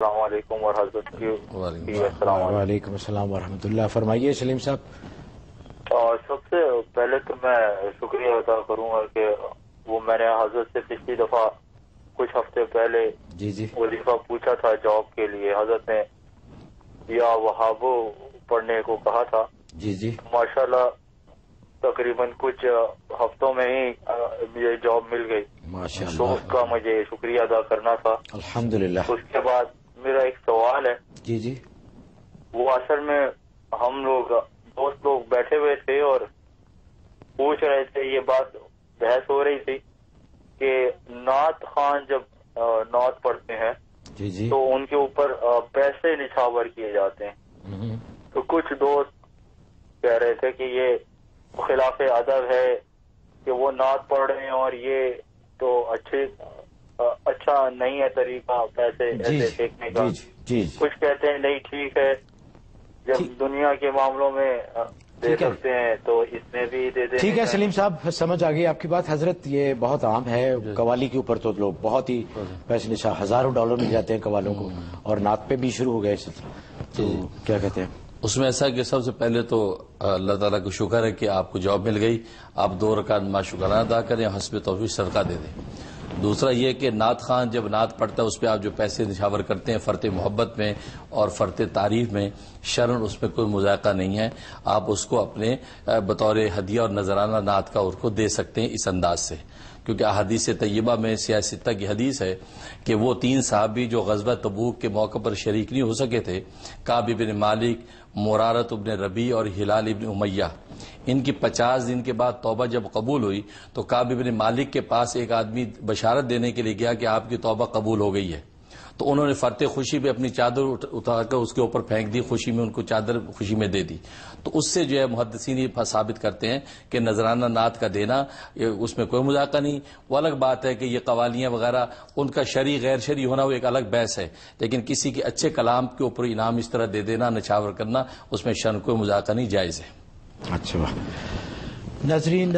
السلام علیکم اور حضرت کی وعلیکم السلام ورحمۃ اللہ. فرمائیے سلیم صاحب. سب سے پہلے تو میں شکریہ ادا کروں گا کہ وہ میں نے حضرت سے پچھلی دفعہ کچھ ہفتے پہلے وظیفہ پوچھا تھا جاب کے لیے. حضرت نے یا وہابو پڑھنے کو کہا تھا. ماشاءاللہ تقریباً کچھ ہفتوں میں ہی مجھے جاب مل گئی. تو اس کا مجھے شکریہ ادا کرنا تھا. الحمدللہ. اس کے بعد میرا ایک سوال ہے. وہ اصل میں ہم لوگ دوست لوگ بیٹھے ہوئے تھے اور پوچھ رہے تھے, یہ بات بحث ہو رہی تھی کہ نعت خان جب نعت پڑھتے ہیں تو ان کے اوپر پیسے نچھاور کیے جاتے ہیں. تو کچھ دوست کہہ رہے تھے کہ یہ خلاف ادب ہے کہ وہ نعت پڑھ رہے ہیں اور یہ تو اچھا نہیں ہے طریقہ پیسے ایسے پھینکنے کا. کچھ کہتے ہیں نہیں ٹھیک ہے, جب دنیا کے معاملوں میں دے سکتے ہیں تو اس میں بھی دے دیں. ٹھیک ہے سلیم صاحب, سمجھ آ گئی آپ کی بات. حضرت یہ بہت عام ہے, قوالی کے اوپر تو لوگ بہت ہی پیسے ہزاروں ڈالر مل جاتے ہیں قوالوں کو, اور نعت پہ بھی شروع ہو گئے. تو کیا کہتے ہیں اس میں؟ ایسا کہ سب سے پہلے تو اللہ تعالیٰ کو شکر ہے کہ آپ کو جاب مل گئی. آپ 2 رکعت شکرانہ ادا کریں, حسب توفیق صدقہ دے دیں. دوسرا یہ کہ نعت خان جب نعت پڑھتا ہے اس پہ آپ جو پیسے نچھاور کرتے ہیں فرط محبت میں اور فرط تعریف میں, شرعاً اس میں کوئی مذائقہ نہیں ہے. آپ اس کو اپنے بطور ہدیہ اور نذرانہ نعت کا کو دے سکتے ہیں اس انداز سے, کیونکہ احادیث طیبہ میں سیاستہ کی حدیث ہے کہ وہ 3 صحابی جو غزوہ تبوک کے موقع پر شریک نہیں ہو سکے تھے, کعب بن مالک, مرارت ابن ربیع اور ہلال ابن امیہ, ان کی 50 دن کے بعد توبہ جب قبول ہوئی تو کعب بن مالک کے پاس ایک آدمی بشارت دینے کے لیے گیا کہ آپ کی توبہ قبول ہو گئی ہے. تو انہوں نے فرط خوشی پہ اپنی چادر اٹھا کر اس کے اوپر پھینک دی, خوشی میں ان کو چادر خوشی میں دے دی. تو اس سے جو ہے محدثین یہ ثابت کرتے ہیں کہ نذرانہ نعت کا دینا اس میں کوئی مذاقہ نہیں. وہ الگ بات ہے کہ یہ قوالیاں وغیرہ ان کا شرعی غیر شرعی ہونا وہ ایک الگ بحث ہے, لیکن کسی کے اچھے کلام کے اوپر انعام اس طرح دے دینا, نچھاور کرنا, اس میں شرعاً کوئی مذاقہ نہیں, جائز ہے. اچھا ناظرین,